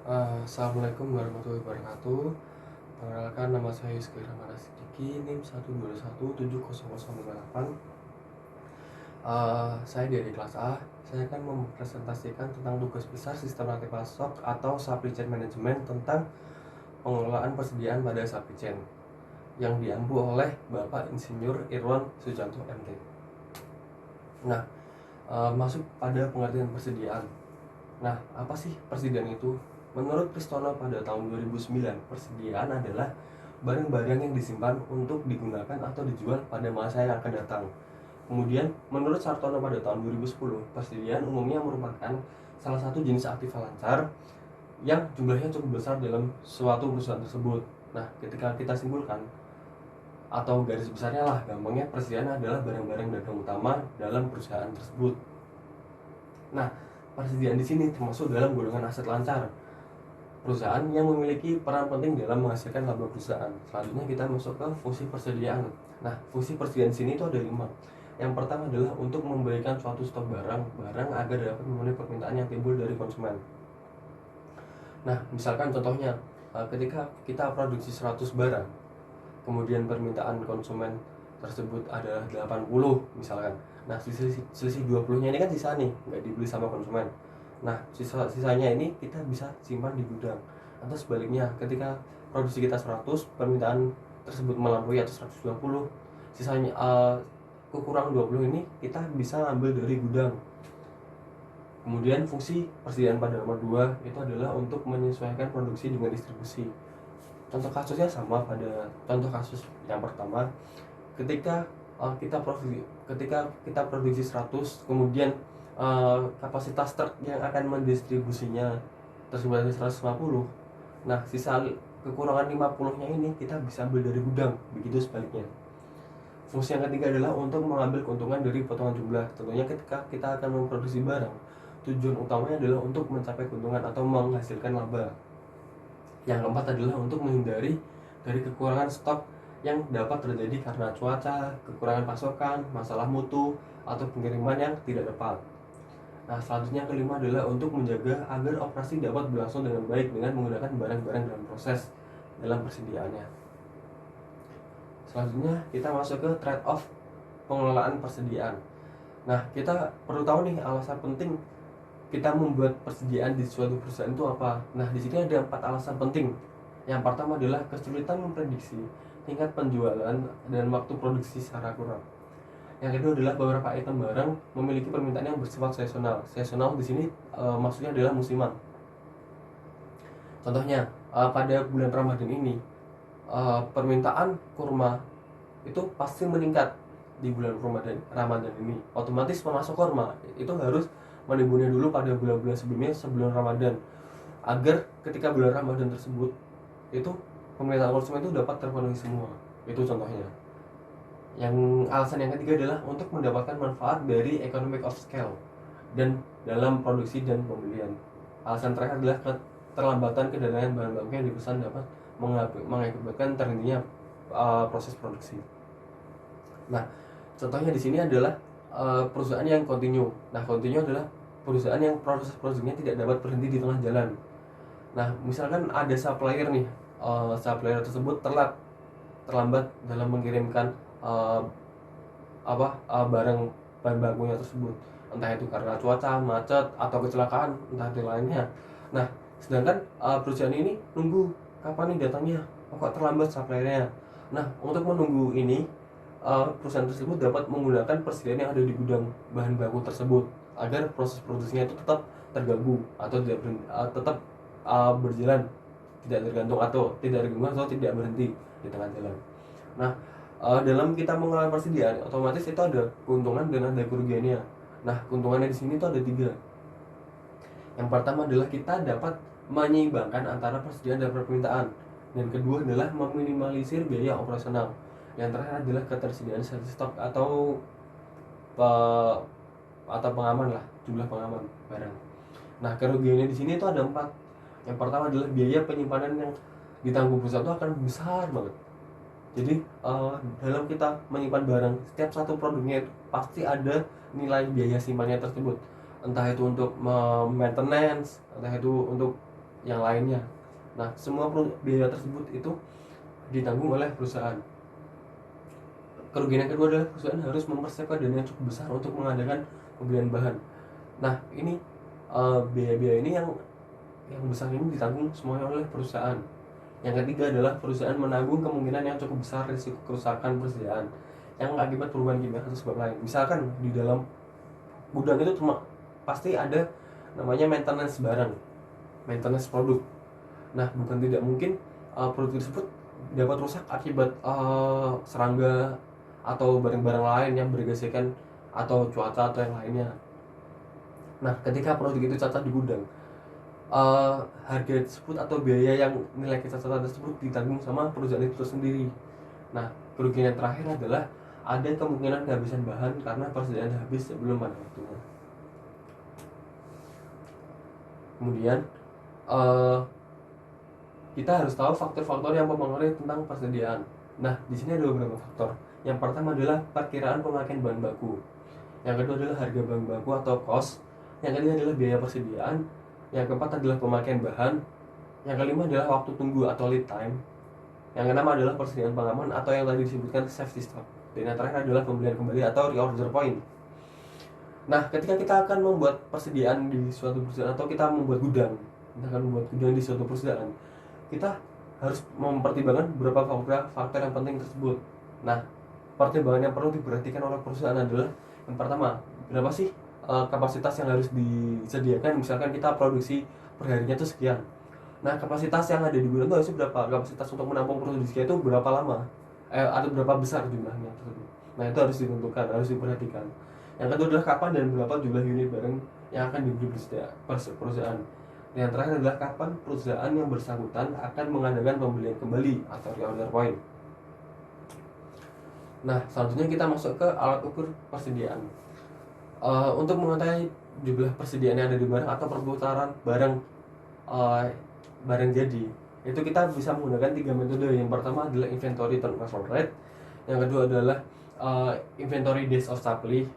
Assalamualaikum warahmatullahi wabarakatuh. Perkenalkan, nama saya Yusuf Rahmana Siddiqui, NIM 121700058. Saya dari kelas A. Saya akan mempresentasikan tentang tugas besar sistematik pasok atau supply chain management tentang pengelolaan persediaan pada supply chain yang diampu oleh Bapak Insinyur Irwan Sujanto MT. Nah, masuk pada pengertian persediaan. Nah, apa sih persediaan itu? Menurut Pristono pada tahun 2009, persediaan adalah barang-barang yang disimpan untuk digunakan atau dijual pada masa yang akan datang. Kemudian, menurut Sartono pada tahun 2010, persediaan umumnya merupakan salah satu jenis aktiva lancar yang jumlahnya cukup besar dalam suatu perusahaan tersebut. Nah, ketika kita simpulkan atau garis besarnya lah, gampangnya persediaan adalah barang-barang dagang utama dalam perusahaan tersebut. Nah, persediaan di sini termasuk dalam golongan aset lancar, perusahaan yang memiliki peran penting dalam menghasilkan laba perusahaan. Selanjutnya kita masuk ke fungsi persediaan. Nah, fungsi persediaan di sini itu ada 5. Yang pertama adalah untuk memberikan suatu stok barang agar dapat memenuhi permintaan yang timbul dari konsumen. Nah, misalkan contohnya ketika kita produksi 100 barang, kemudian permintaan konsumen tersebut adalah 80 misalkan. Nah, selisih 20-nya ini kan sisa nih, nggak dibeli sama konsumen. Nah, sisanya ini kita bisa simpan di gudang. Atau sebaliknya, ketika produksi kita 100, permintaan tersebut melampaui atau 120, sisanya kekurangan 20 ini kita bisa ambil dari gudang. Kemudian fungsi persediaan pada nomor 2 itu adalah untuk menyesuaikan produksi dengan distribusi. Contoh kasusnya sama pada contoh kasus yang pertama, ketika kita produksi 100, kemudian kapasitas truk yang akan mendistribusinya tersebut ada 150. Nah, sisa kekurangan 50-nya ini kita bisa ambil dari gudang, begitu sebaliknya. Fungsi yang ketiga adalah untuk mengambil keuntungan dari potongan jumlah. Tentunya ketika kita akan memproduksi barang, tujuan utamanya adalah untuk mencapai keuntungan atau menghasilkan laba. Yang keempat adalah untuk menghindari dari kekurangan stok yang dapat terjadi karena cuaca, kekurangan pasokan, masalah mutu, atau pengiriman yang tidak tepat. Nah, selanjutnya kelima adalah untuk menjaga agar operasi dapat berlangsung dengan baik dengan menggunakan barang-barang dalam proses dalam persediaannya. Selanjutnya kita masuk ke trade-off pengelolaan persediaan. Nah, kita perlu tahu nih alasan penting kita membuat persediaan di suatu perusahaan itu apa. Nah, di sini ada 4 alasan penting. Yang pertama adalah kesulitan memprediksi tingkat penjualan dan waktu produksi secara akurat. Yang kedua adalah beberapa item barang memiliki permintaan yang bersifat seasonal. Seasonal di sini maksudnya adalah musiman. Contohnya, pada bulan Ramadan ini permintaan kurma itu pasti meningkat di bulan Ramadan ini. Otomatis pemasok kurma itu harus menimbunnya dulu pada bulan-bulan sebelumnya, sebelum Ramadan, agar ketika bulan Ramadan tersebut itu permintaan konsumen itu dapat terpenuhi semua. Itu contohnya. Yang alasan yang ketiga adalah untuk mendapatkan manfaat dari economic of scale dan dalam produksi dan pembelian. Alasan terakhir adalah keterlambatan kedatangan bahan baku yang dipesan dapat mengakibatkan terhentinya proses produksi. Nah, contohnya di sini adalah perusahaan yang continue. Nah, continue adalah perusahaan yang proses produksinya tidak dapat berhenti di tengah jalan. Nah, misalkan ada supplier nih, supplier tersebut terlambat dalam mengirimkan barang bahan bakunya tersebut, entah itu karena cuaca, macet, atau kecelakaan, entah itu lainnya. Nah, sedangkan perusahaan ini nunggu kapan nih datangnya, kok terlambat suppliernya. Nah, untuk menunggu ini, perusahaan tersebut dapat menggunakan persediaan yang ada di gudang bahan baku tersebut agar proses produksinya itu tetap terganggu atau tetap berjalan, tidak tergantung atau tidak berhenti di tengah jalan. Nah, dalam kita mengelola persediaan, otomatis itu ada keuntungan dan ada kerugiannya. Nah, keuntungannya di sini itu ada 3. Yang pertama adalah kita dapat menyeimbangkan antara persediaan dan permintaan. Dan kedua adalah meminimalisir biaya operasional. Yang terakhir adalah ketersediaan stok atau pengaman lah, jumlah pengaman barang. Nah, kerugiannya di sini itu ada 4. Yang pertama adalah biaya penyimpanan yang ditanggung perusahaan itu akan besar banget. Jadi dalam kita menyimpan barang, setiap satu produknya itu pasti ada nilai biaya simpannya tersebut. Entah itu untuk maintenance, entah itu untuk yang lainnya. Nah, semua biaya tersebut itu ditanggung oleh perusahaan. Kerugian yang kedua adalah perusahaan harus mempersiapkan dana yang cukup besar untuk mengadakan pembelian bahan. Nah, ini biaya-biaya ini yang besar ini ditanggung semuanya oleh perusahaan. Yang ketiga adalah perusahaan menanggung kemungkinan yang cukup besar risiko kerusakan persediaan yang akibat perubahan kimia atau sebab lain. Misalkan di dalam gudang itu cuma pasti ada namanya maintenance barang, maintenance produk. Nah, bukan tidak mungkin produk tersebut dapat rusak akibat serangga atau barang-barang lain yang bergesekan atau cuaca atau yang lainnya. Nah, ketika produk itu cacat di gudang, harga tersebut atau biaya yang nilai kecacatan tersebut ditanggung sama perusahaan itu sendiri. Nah, kerugian yang terakhir adalah ada kemungkinan kehabisan bahan karena persediaan habis sebelum pada waktunya. Kemudian kita harus tahu faktor-faktor yang mempengaruhi tentang persediaan. Nah, di sini ada beberapa faktor. Yang pertama adalah perkiraan pemakaian bahan baku. Yang kedua adalah harga bahan baku atau cost. Yang ketiga adalah biaya persediaan. Yang keempat adalah pemakaian bahan. Yang kelima adalah waktu tunggu atau lead time. Yang keenam adalah persediaan pengaman atau yang tadi disebutkan safety stock. Dan yang terakhir adalah pembelian kembali atau reorder point. Nah, ketika kita akan membuat persediaan di suatu perusahaan atau kita membuat gudang, kita akan membuat gudang di suatu perusahaan, kita harus mempertimbangkan beberapa faktor yang penting tersebut. Nah, pertimbangan yang perlu diperhatikan oleh perusahaan adalah yang pertama, berapa sih kapasitas yang harus disediakan. Misalkan kita produksi perharinya itu sekian. Nah, kapasitas yang ada di gudang itu harus berapa? Kapasitas untuk menampung produksi itu berapa lama? Atau berapa besar jumlahnya tersebut. Nah, itu harus ditentukan, harus diperhatikan. Yang kedua adalah kapan dan berapa jumlah unit barang yang akan dibeli perusahaan. Yang terakhir adalah kapan perusahaan yang bersangkutan akan mengadakan pembelian kembali atau reorder point. Nah, selanjutnya kita masuk ke alat ukur persediaan. Untuk mengetahui jumlah persediaan yang ada di barang atau perputaran barang barang jadi, itu kita bisa menggunakan 3 metode. Yang pertama adalah inventory turnover rate, yang kedua adalah inventory days of supply,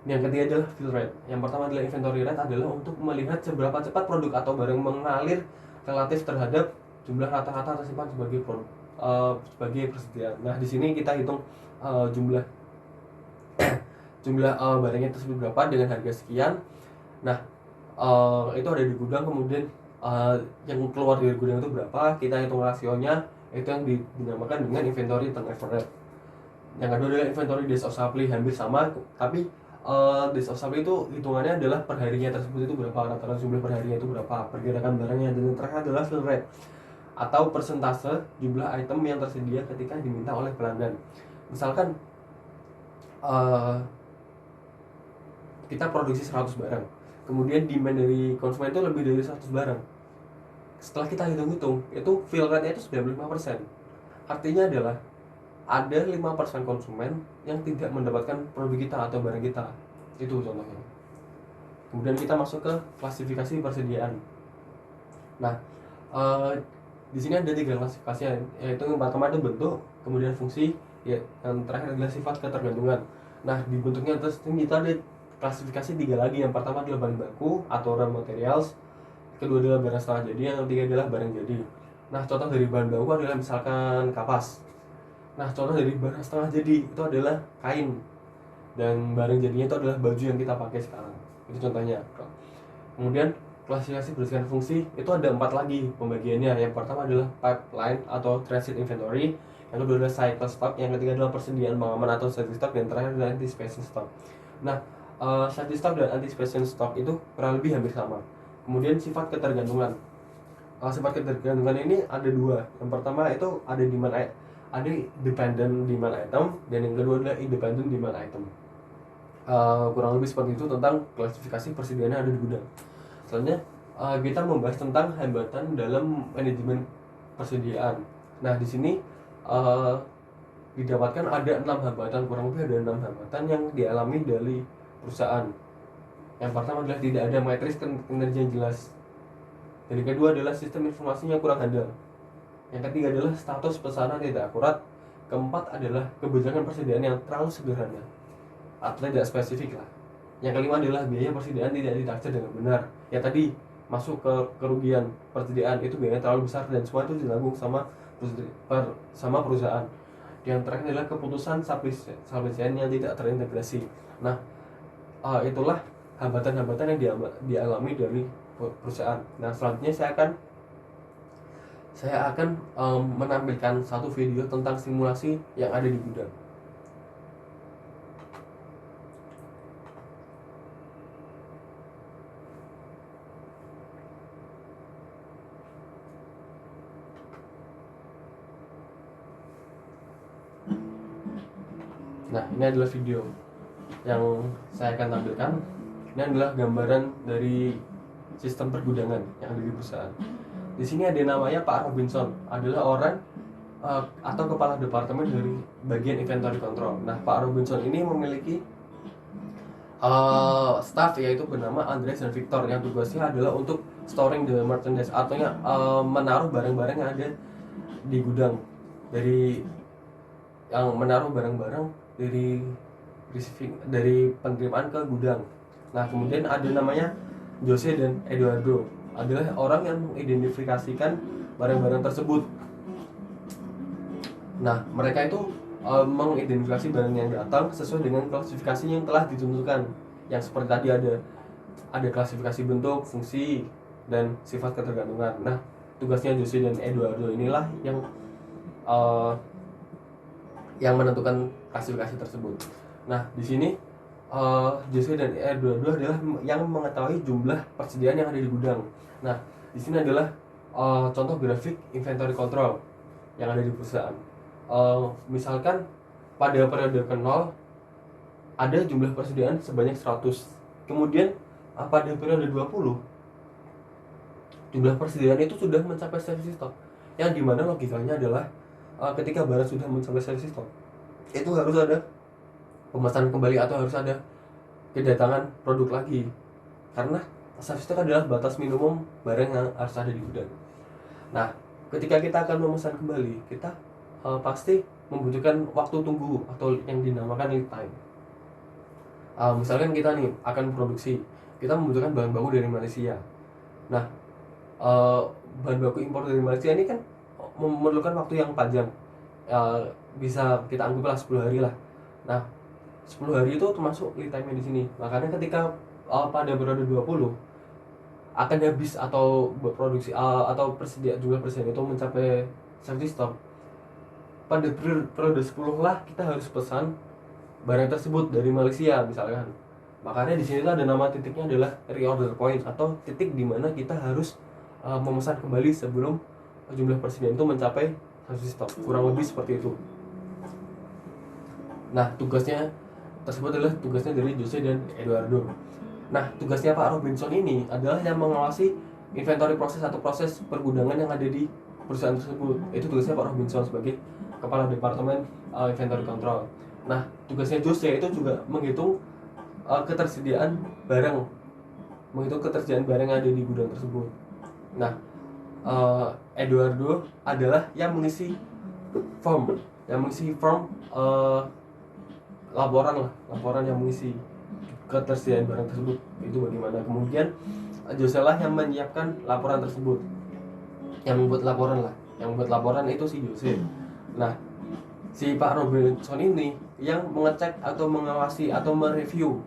yang ketiga adalah fill rate. Yang pertama adalah inventory rate adalah untuk melihat seberapa cepat produk atau barang mengalir relatif terhadap jumlah rata-rata tersimpan sebagai produk sebagai persediaan. Nah, di sini kita hitung jumlah barangnya tersebut berapa dengan harga sekian. Nah, itu ada di gudang, kemudian yang keluar dari gudang itu berapa, kita hitung rasionya, itu yang dinamakan dengan inventory turnover rate. Yang kedua adalah inventory days of supply, hampir sama, tapi days of supply itu hitungannya adalah perharinya tersebut itu berapa, rata-rata jumlah perharinya itu berapa, pergerakan barangnya. Dan yang terakhir adalah fill rate atau persentase jumlah item yang tersedia ketika diminta oleh pelanggan. Misalkan kita produksi 100 barang, kemudian demand dari konsumen itu lebih dari 100 barang. Setelah kita hitung-hitung, itu fill rate-nya itu 95%. Artinya adalah ada 5% konsumen yang tidak mendapatkan produk kita atau barang kita. Itu contohnya. Kemudian kita masuk ke klasifikasi persediaan. Nah, di sini ada 3 klasifikasi, yaitu yang pertama itu bentuk, kemudian fungsi, ya, yang terakhir adalah sifat ketergantungan. Nah, di bentuknya kita ada klasifikasi 3 lagi. Yang pertama adalah bahan baku atau raw materials, kedua adalah barang setengah jadi, yang ketiga adalah barang jadi. Nah, contoh dari bahan baku adalah misalkan kapas. Nah, contoh dari barang setengah jadi itu adalah kain, dan barang jadinya itu adalah baju yang kita pakai sekarang. Itu contohnya. Kemudian klasifikasi berdasarkan fungsi itu ada 4 lagi pembagiannya. Yang pertama adalah pipeline atau transit inventory, yang kedua adalah cycle stock, yang ketiga adalah persediaan pengaman atau safety stock, dan terakhir adalah anticipation stock. Nah, safety stock dan anticipation stock itu kurang lebih hampir sama. Kemudian sifat ketergantungan. Sifat ketergantungan ini ada 2. Yang pertama itu ada dependent demand item, dan yang kedua adalah independent demand item. Kurang lebih seperti itu tentang klasifikasi persediaan yang ada di gudang. Selanjutnya kita membahas tentang hambatan dalam manajemen persediaan. Nah, di sini didapatkan ada 6 hambatan, kurang lebih ada 6 hambatan yang dialami dari perusahaan. Yang pertama adalah tidak ada matriks kinerja yang jelas. Dan yang kedua adalah sistem informasinya kurang handal. Yang ketiga adalah status pesanan tidak akurat. Keempat adalah kebijakan persediaan yang terlalu sederhana atau tidak spesifik lah. Yang kelima adalah biaya persediaan tidak ditaksir dengan benar. Ya tadi, masuk ke kerugian persediaan itu biayanya terlalu besar dan semua itu ditanggung sama perusahaan. Yang terakhir adalah keputusan supply chain yang tidak terintegrasi. Nah, itulah hambatan-hambatan yang dialami dari perusahaan. Nah, selanjutnya saya akan menampilkan satu video tentang simulasi yang ada di gudang. Nah, ini adalah video yang saya akan tampilkan. Ini adalah gambaran dari sistem pergudangan yang ada di perusahaan. Di sini ada namanya Pak Robinson, adalah orang atau kepala departemen dari bagian inventory control. Nah, Pak Robinson ini memiliki staff yaitu bernama Andreas dan Victor yang tugasnya adalah untuk storing the merchandise, artinya menaruh barang-barang yang ada di gudang, menaruh barang-barang dari penerimaan ke gudang. Nah, kemudian ada namanya Jose dan Eduardo, adalah orang yang mengidentifikasikan barang-barang tersebut. Nah, mereka itu mengidentifikasi barang yang datang sesuai dengan klasifikasi yang telah ditentukan, yang seperti tadi ada klasifikasi bentuk, fungsi, dan sifat ketergantungan. Nah, tugasnya Jose dan Eduardo inilah yang menentukan klasifikasi tersebut. Nah, di sini Jose dan Eduardo adalah yang mengetahui jumlah persediaan yang ada di gudang. Nah, di sini adalah contoh grafik inventory control yang ada di perusahaan. Misalkan pada periode ke-0 ada jumlah persediaan sebanyak 100. Kemudian pada periode 20 jumlah persediaan itu sudah mencapai safety stock. Yang dimana logikanya adalah ketika barang sudah mencapai safety stock, itu harus ada pemesanan kembali atau harus ada kedatangan produk lagi, karena safety stock adalah batas minimum barang yang harus ada di gudang. Nah, ketika kita akan memesan kembali, kita pasti membutuhkan waktu tunggu atau yang dinamakan lead time. Misalkan kita nih akan produksi, kita membutuhkan bahan baku dari Malaysia. Nah, bahan baku impor dari Malaysia ini kan memerlukan waktu yang panjang, bisa kita anggaplah 10 hari lah. Nah, 10 hari itu termasuk lead time di sini. Makanya ketika pada periode 20 akan habis atau produksi atau jumlah persediaan itu mencapai safety stock, pada periode 10 lah kita harus pesan barang tersebut dari Malaysia misalkan. Makanya di sini tuh ada nama titiknya adalah reorder point, atau titik di mana kita harus memesan kembali sebelum jumlah persediaan itu mencapai safety stock, kurang lebih seperti itu. Nah, tugasnya tersebut adalah tugasnya dari Jose dan Eduardo. Nah, tugasnya Pak Robinson ini adalah yang mengawasi inventory proses atau proses pergudangan yang ada di perusahaan tersebut. Itu tugasnya Pak Robinson sebagai kepala departemen inventory control. Nah, tugasnya Jose itu juga menghitung ketersediaan barang yang ada di gudang tersebut. Nah, Eduardo adalah yang mengisi form laporan yang mengisi ketersediaan barang tersebut itu bagaimana. Kemudian Jose lah yang menyiapkan laporan tersebut, yang membuat laporan itu si Jose. Nah, si Pak Robinson ini yang mengecek atau mengawasi atau mereview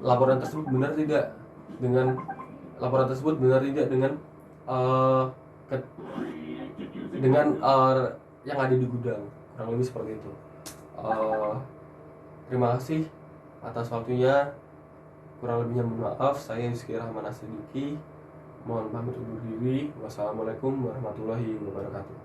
laporan tersebut benar tidak dengan yang ada di gudang, kurang lebih seperti itu. Terima kasih atas waktunya. Kurang lebihnya mohon maaf. Saya Yusri Rahman Asidiki, mohon pamit undur diri. Wassalamualaikum warahmatullahi wabarakatuh.